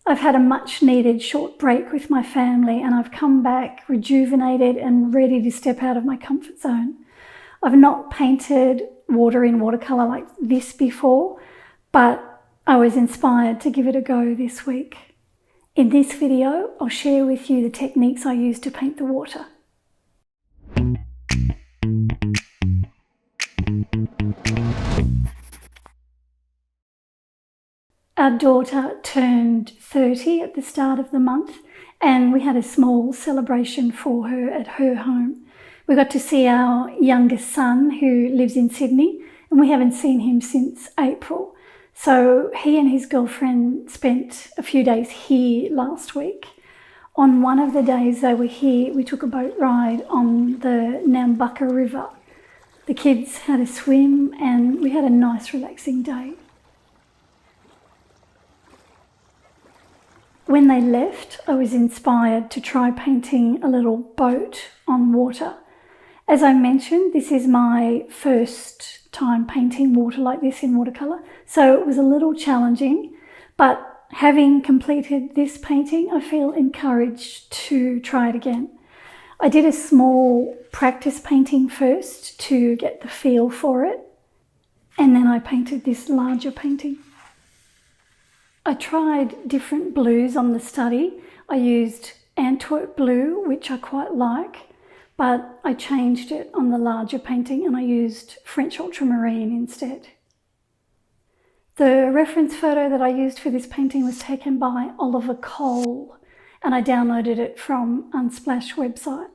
I've had a much needed short break with my family and I've come back rejuvenated and ready to step out of my comfort zone. I've not painted water in watercolour like this before, but I was inspired to give it a go this week. In this video, I'll share with you the techniques I use to paint the water. Our daughter turned 30 at the start of the month and we had a small celebration for her at her home. We got to see our youngest son who lives in Sydney and we haven't seen him since April. So he and his girlfriend spent a few days here last week. On one of the days they were here, we took a boat ride on the Nambucca River. The kids had a swim and we had a nice relaxing day. When they left, I was inspired to try painting a little boat on water. As I mentioned, this is my first time painting water like this in watercolour, so it was a little challenging, but having completed this painting, I feel encouraged to try it again. I did a small practice painting first to get the feel for it, and then I painted this larger painting. I tried different blues on the study. I used Antwerp blue, which I quite like, but I changed it on the larger painting and I used French ultramarine instead. The reference photo that I used for this painting was taken by Oliver Cole and I downloaded it from Unsplash website.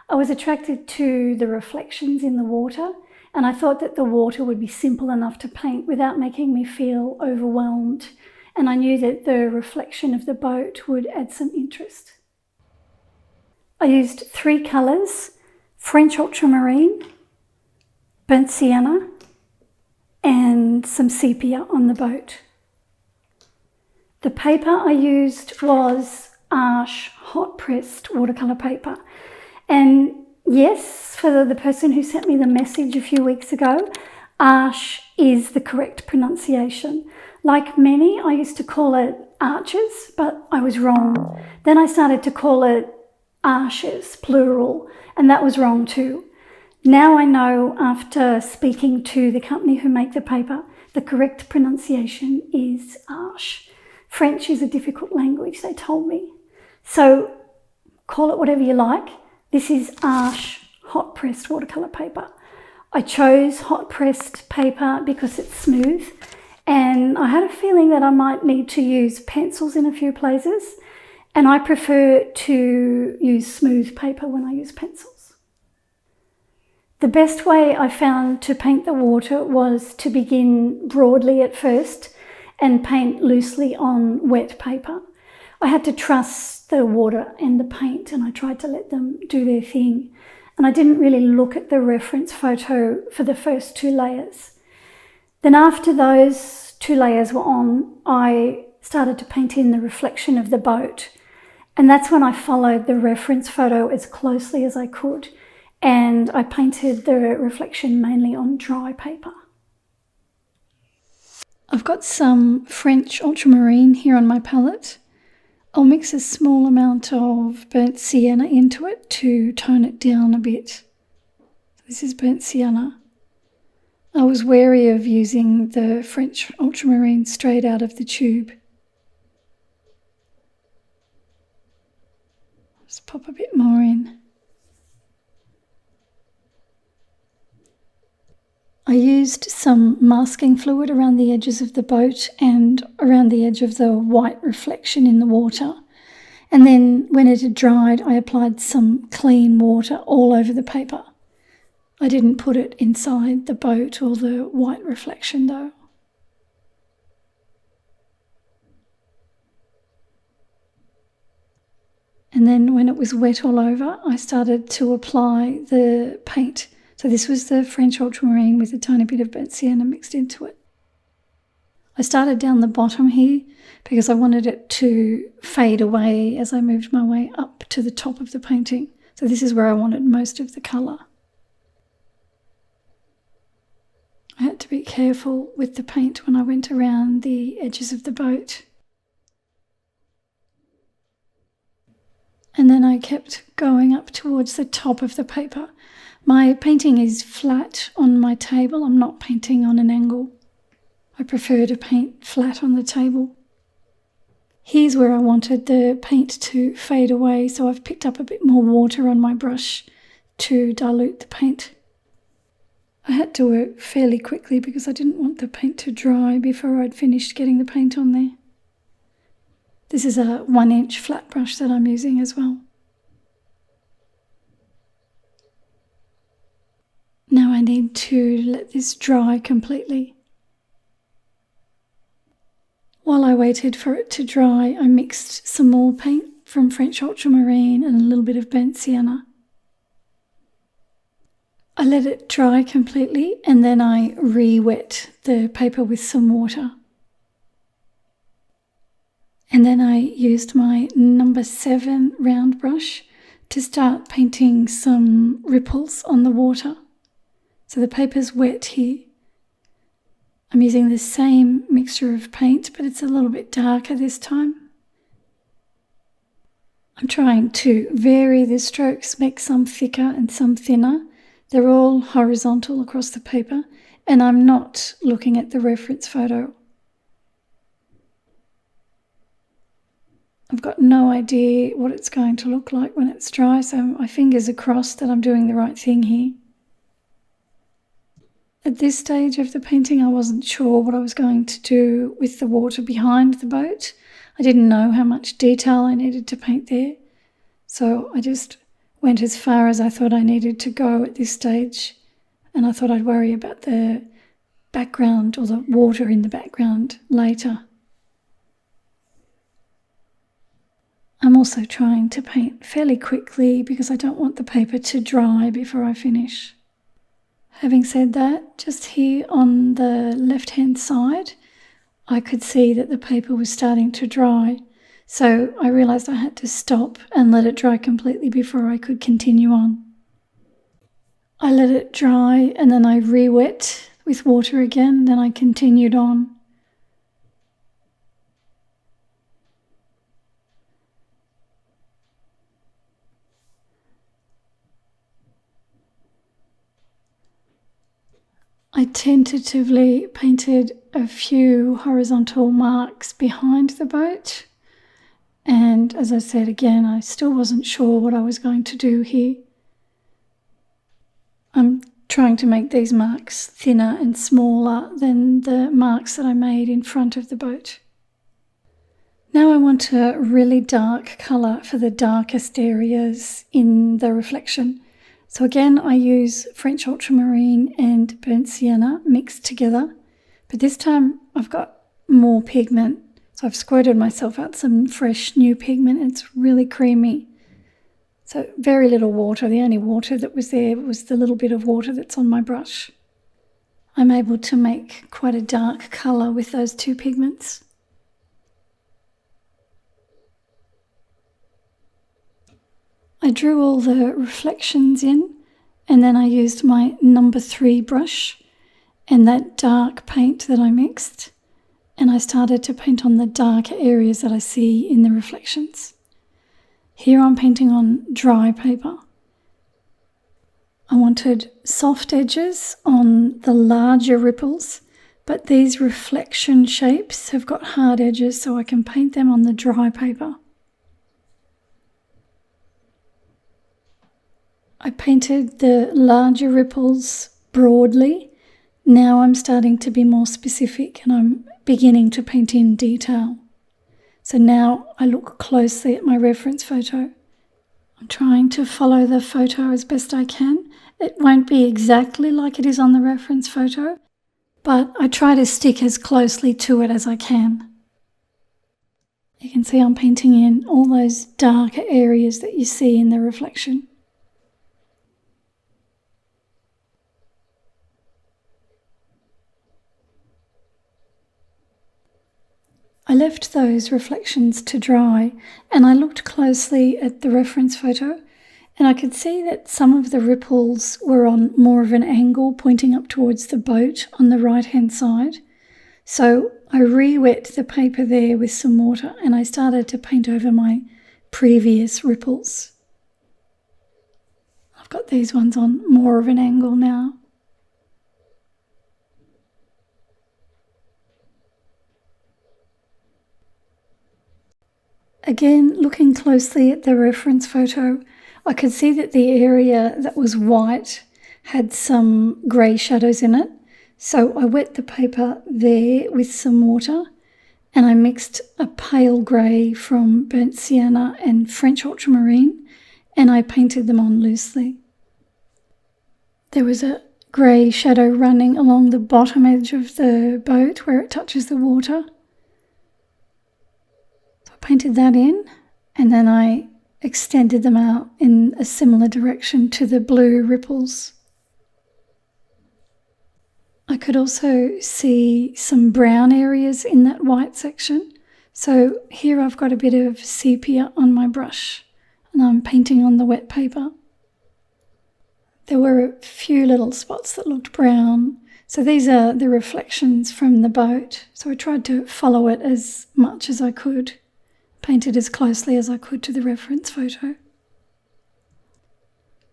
I was attracted to the reflections in the water and I thought that the water would be simple enough to paint without making me feel overwhelmed. And I knew that the reflection of the boat would add some interest. I used 3 colours, French ultramarine, burnt sienna, and some sepia on the boat. The paper I used was Arches hot pressed watercolour paper. And yes, for the person who sent me the message a few weeks ago, Arches is the correct pronunciation. Like many, I used to call it arches, but I was wrong. Then I started to call it arches, plural, and that was wrong too. Now I know, after speaking to the company who make the paper, the correct pronunciation is Arches. French is a difficult language, they told me. So call it whatever you like. This is Arches hot pressed watercolour paper. I chose hot pressed paper because it's smooth. And I had a feeling that I might need to use pencils in a few places, and I prefer to use smooth paper when I use pencils. The best way I found to paint the water was to begin broadly at first and paint loosely on wet paper. I had to trust the water and the paint and I tried to let them do their thing. And I didn't really look at the reference photo for the first 2 layers. Then after those 2 layers were on, I started to paint in the reflection of the boat. And that's when I followed the reference photo as closely as I could. And I painted the reflection mainly on dry paper. I've got some French ultramarine here on my palette. I'll mix a small amount of burnt sienna into it to tone it down a bit. This is burnt sienna. I was wary of using the French ultramarine straight out of the tube. Just pop a bit more in. I used some masking fluid around the edges of the boat and around the edge of the white reflection in the water. And then when it had dried, I applied some clean water all over the paper. I didn't put it inside the boat or the white reflection though. And then when it was wet all over, I started to apply the paint. So this was the French ultramarine with a tiny bit of burnt sienna mixed into it. I started down the bottom here because I wanted it to fade away as I moved my way up to the top of the painting. So this is where I wanted most of the colour. I had to be careful with the paint when I went around the edges of the boat. and then I kept going up towards the top of the paper. My painting is flat on my table. I'm not painting on an angle. I prefer to paint flat on the table. Here's where I wanted the paint to fade away, so I've picked up a bit more water on my brush to dilute the paint. I had to work fairly quickly because I didn't want the paint to dry before I'd finished getting the paint on there. This is a 1-inch flat brush that I'm using as well. Now I need to let this dry completely. While I waited for it to dry, I mixed some more paint from French Ultramarine and a little bit of burnt sienna. I let it dry completely and then I re-wet the paper with some water. And then I used my number 7 round brush to start painting some ripples on the water. So the paper's wet here. I'm using the same mixture of paint, but it's a little bit darker this time. I'm trying to vary the strokes, make some thicker and some thinner. They're all horizontal across the paper, and I'm not looking at the reference photo. I've got no idea what it's going to look like when it's dry, so my fingers are crossed that I'm doing the right thing here. At this stage of the painting, I wasn't sure what I was going to do with the water behind the boat. I didn't know how much detail I needed to paint there, so I just went as far as I thought I needed to go at this stage, and I thought I'd worry about the background or the water in the background later. I'm also trying to paint fairly quickly because I don't want the paper to dry before I finish. Having said that, just here on the left-hand side, I could see that the paper was starting to dry. So I realised I had to stop and let it dry completely before I could continue on. I let it dry and then I re-wet with water again, then I continued on. I tentatively painted a few horizontal marks behind the boat. And as I said again, I still wasn't sure what I was going to do here. I'm trying to make these marks thinner and smaller than the marks that I made in front of the boat. Now I want a really dark colour for the darkest areas in the reflection. So again, I use French Ultramarine and burnt sienna mixed together, but this time I've got more pigment. So I've squirted myself out some fresh new pigment. It's really creamy. So very little water. The only water that was there was the little bit of water that's on my brush. I'm able to make quite a dark colour with those two pigments. I drew all the reflections in and then I used my number 3 brush and that dark paint that I mixed. And I started to paint on the darker areas that I see in the reflections. Here I'm painting on dry paper. I wanted soft edges on the larger ripples, but these reflection shapes have got hard edges so I can paint them on the dry paper. I painted the larger ripples broadly. Now I'm starting to be more specific and I'm beginning to paint in detail. So now I look closely at my reference photo. I'm trying to follow the photo as best I can. It won't be exactly like it is on the reference photo, but I try to stick as closely to it as I can. You can see I'm painting in all those darker areas that you see in the reflection. I left those reflections to dry and I looked closely at the reference photo and I could see that some of the ripples were on more of an angle pointing up towards the boat on the right hand side. So I re-wet the paper there with some water and I started to paint over my previous ripples. I've got these ones on more of an angle now. Again, looking closely at the reference photo, I could see that the area that was white had some grey shadows in it. So I wet the paper there with some water and I mixed a pale grey from burnt sienna and French ultramarine and I painted them on loosely. There was a grey shadow running along the bottom edge of the boat where it touches the water. Painted that in and then I extended them out in a similar direction to the blue ripples. I could also see some brown areas in that white section. So here I've got a bit of sepia on my brush and I'm painting on the wet paper. There were a few little spots that looked brown. So these are the reflections from the boat. So I tried to follow it as much as I could. Painted as closely as I could to the reference photo.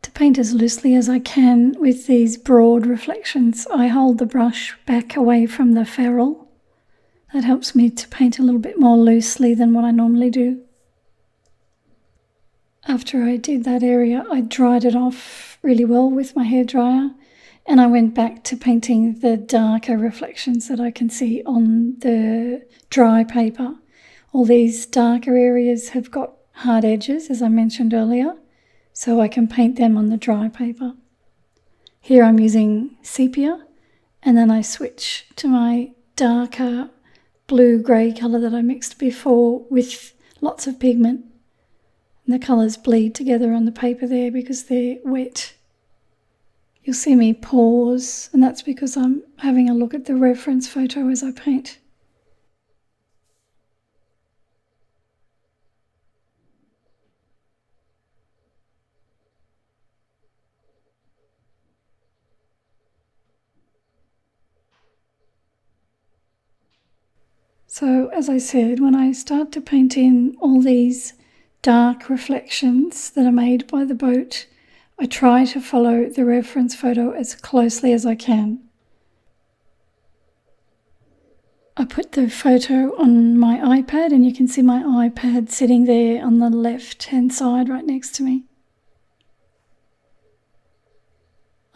To paint as loosely as I can with these broad reflections, I hold the brush back away from the ferrule. That helps me to paint a little bit more loosely than what I normally do. After I did that area, I dried it off really well with my hairdryer and I went back to painting the darker reflections that I can see on the dry paper. All these darker areas have got hard edges, as I mentioned earlier, so I can paint them on the dry paper. Here I'm using sepia, and then I switch to my darker blue-grey colour that I mixed before with lots of pigment. And the colours bleed together on the paper there because they're wet. You'll see me pause, and that's because I'm having a look at the reference photo as I paint. So as I said, when I start to paint in all these dark reflections that are made by the boat, I try to follow the reference photo as closely as I can. I put the photo on my iPad and you can see my iPad sitting there on the left-hand side right next to me.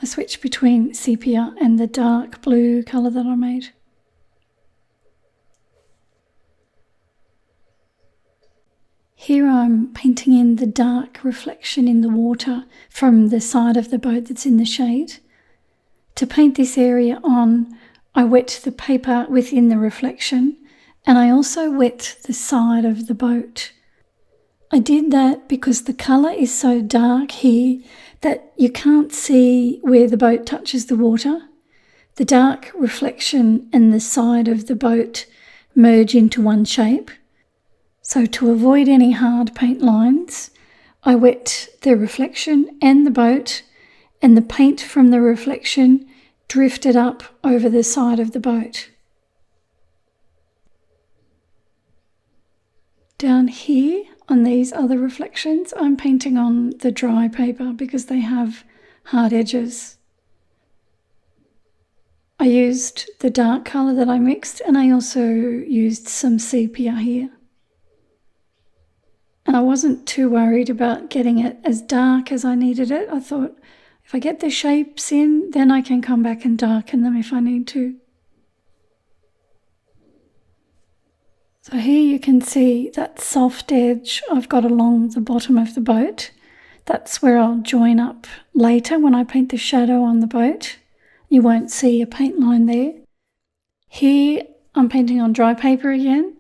I switch between sepia and the dark blue colour that I made. Here I'm painting in the dark reflection in the water from the side of the boat that's in the shade. To paint this area on, I wet the paper within the reflection and I also wet the side of the boat. I did that because the colour is so dark here that you can't see where the boat touches the water. The dark reflection and the side of the boat merge into one shape. So to avoid any hard paint lines, I wet the reflection and the boat, and the paint from the reflection drifted up over the side of the boat. Down here on these other reflections, I'm painting on the dry paper because they have hard edges. I used the dark colour that I mixed and I also used some sepia here. And I wasn't too worried about getting it as dark as I needed it. I thought if I get the shapes in, then I can come back and darken them if I need to. So here you can see that soft edge I've got along the bottom of the boat. That's where I'll join up later when I paint the shadow on the boat. You won't see a paint line there. Here I'm painting on dry paper again.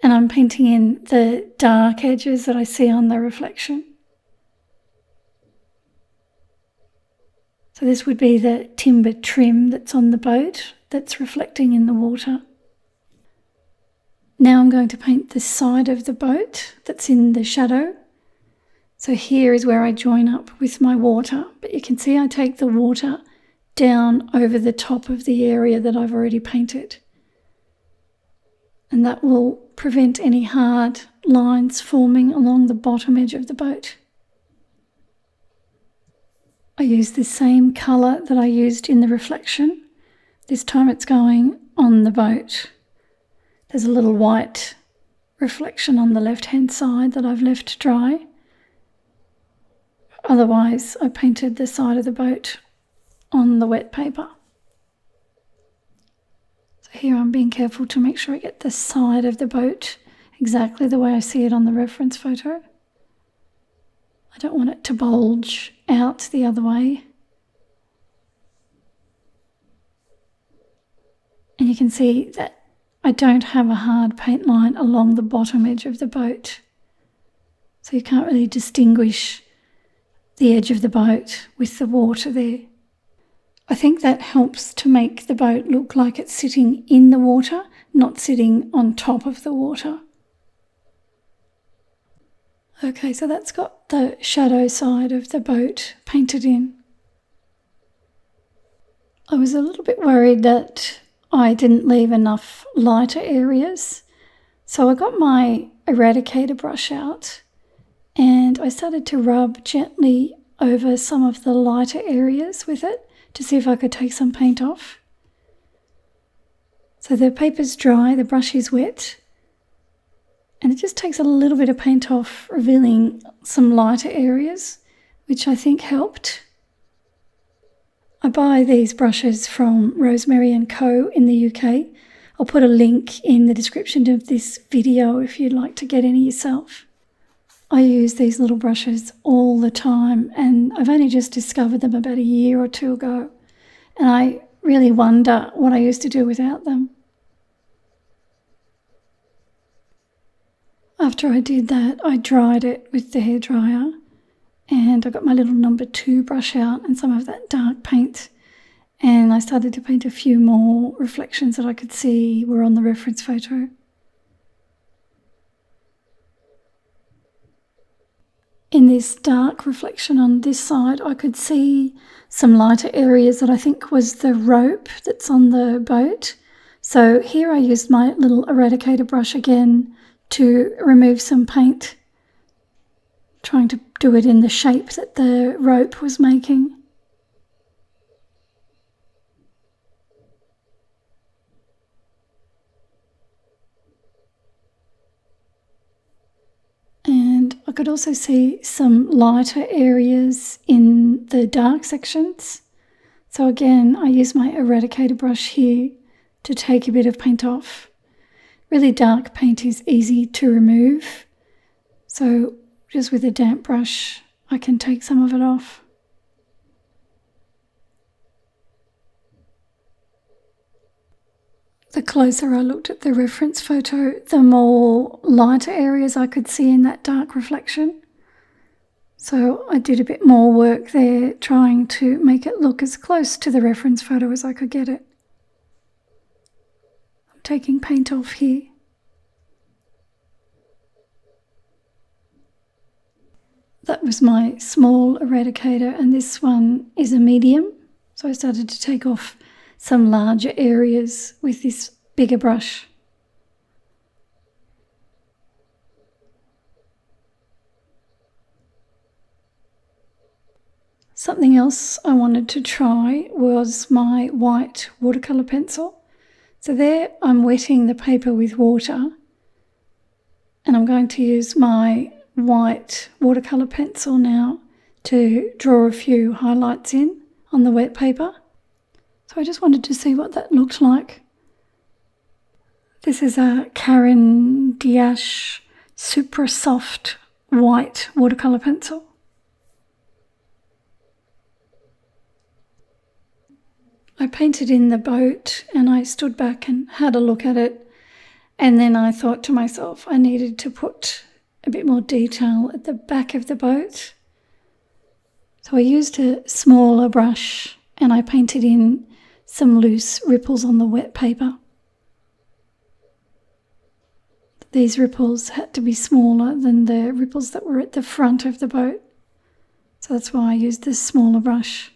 And I'm painting in the dark edges that I see on the reflection. So this would be the timber trim that's on the boat that's reflecting in the water. Now I'm going to paint the side of the boat that's in the shadow. So here is where I join up with my water, but you can see I take the water down over the top of the area that I've already painted. and that will prevent any hard lines forming along the bottom edge of the boat. I use the same colour that I used in the reflection. This time it's going on the boat. There's a little white reflection on the left-hand side that I've left dry. Otherwise, I painted the side of the boat on the wet paper. So here I'm being careful to make sure I get the side of the boat exactly the way I see it on the reference photo. I don't want it to bulge out the other way. And you can see that I don't have a hard paint line along the bottom edge of the boat. So you can't really distinguish the edge of the boat with the water there. I think that helps to make the boat look like it's sitting in the water, not sitting on top of the water. Okay, so that's got the shadow side of the boat painted in. I was a little bit worried that I didn't leave enough lighter areas, so I got my eradicator brush out and I started to rub gently over some of the lighter areas with it to see if I could take some paint off. So the paper's dry, the brush is wet, and it just takes a little bit of paint off, revealing some lighter areas, which I think helped. I buy these brushes from Rosemary & Co in the UK. I'll put a link in the description of this video if you'd like to get any yourself. I use these little brushes all the time, and I've only just discovered them about a year or two ago, and I really wonder what I used to do without them. After I did that, I dried it with the hairdryer, and I got my little number 2 brush out and some of that dark paint, and I started to paint a few more reflections that I could see were on the reference photo. In this dark reflection on this side, I could see some lighter areas that I think was the rope that's on the boat. So here I used my little eradicator brush again to remove some paint, trying to do it in the shape that the rope was making. And I could also see some lighter areas in the dark sections. So again, I use my eradicator brush here to take a bit of paint off. Really dark paint is easy to remove, so just with a damp brush I can take some of it off. The closer I looked at the reference photo, the more lighter areas I could see in that dark reflection. So I did a bit more work there, trying to make it look as close to the reference photo as I could get it. I'm taking paint off here. That was my small eradicator, and this one is a medium. So I started to take off some larger areas with this bigger brush. Something else I wanted to try was my white watercolour pencil. So there I'm wetting the paper with water, and I'm going to use my white watercolour pencil now to draw a few highlights in on the wet paper. So I just wanted to see what that looked like. This is a Caran d'Ache Super Soft white watercolour pencil. I painted in the boat and I stood back and had a look at it, and then I thought to myself I needed to put a bit more detail at the back of the boat. So I used a smaller brush and I painted in some loose ripples on the wet paper. These ripples had to be smaller than the ripples that were at the front of the boat, so that's why I used this smaller brush.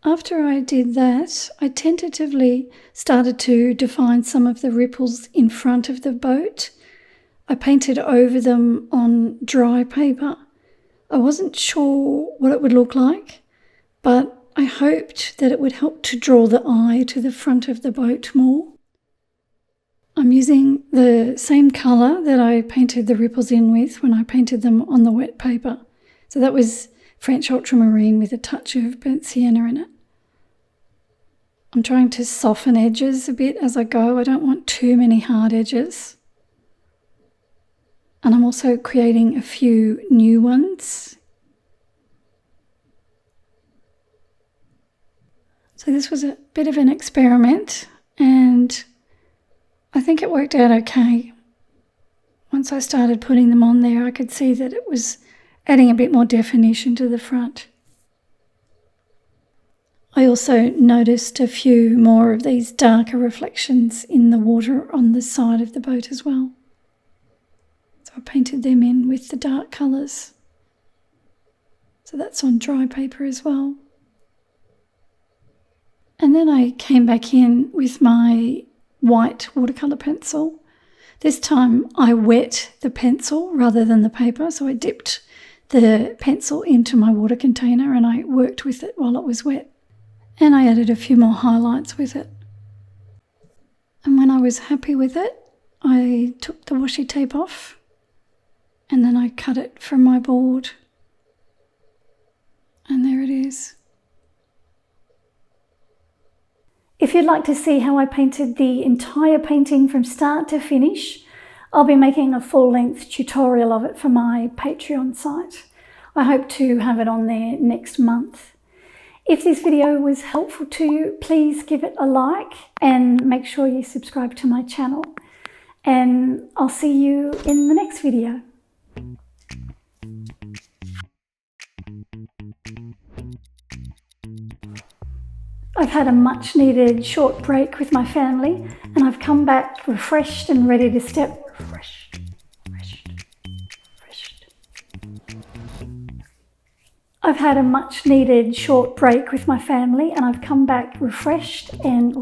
After I did that, I tentatively started to define some of the ripples in front of the boat. I painted over them on dry paper. I wasn't sure what it would look like, but I hoped that it would help to draw the eye to the front of the boat more. I'm using the same colour that I painted the ripples in with when I painted them on the wet paper. So that was French ultramarine with a touch of burnt sienna in it. I'm trying to soften edges a bit as I go. I don't want too many hard edges. And I'm also creating a few new ones. So this was a bit of an experiment, and I think it worked out okay. Once I started putting them on there, I could see that it was adding a bit more definition to the front. I also noticed a few more of these darker reflections in the water on the side of the boat as well. So I painted them in with the dark colours. So that's on dry paper as well. And then I came back in with my white watercolour pencil. This time I wet the pencil rather than the paper, so I dipped the pencil into my water container and I worked with it while it was wet. And I added a few more highlights with it. And when I was happy with it, I took the washi tape off and then I cut it from my board. And there it is. If you'd like to see how I painted the entire painting from start to finish, I'll be making a full-length tutorial of it for my Patreon site. I hope to have it on there next month. If this video was helpful to you, please give it a like and make sure you subscribe to my channel. And I'll see you in the next video. I've had a much needed short break with my family and I've come back refreshed and ready to step... I've had a much needed short break with my family and I've come back refreshed and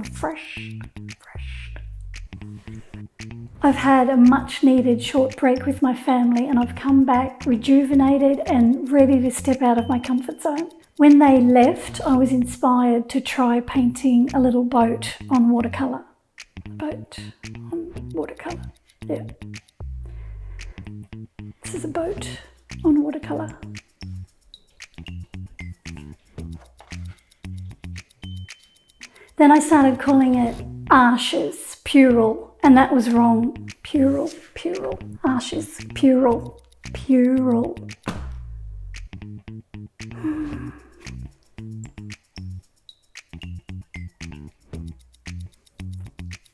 I've had a much needed short break with my family and I've come back rejuvenated and ready to step out of my comfort zone. When they left, I was inspired to try painting a little boat on watercolour. Boat on watercolour, yeah. This is a boat on watercolour. Then I started calling it arches, plural, and that was wrong. Plural, arches, plural.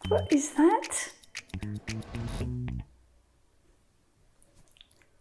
What is that?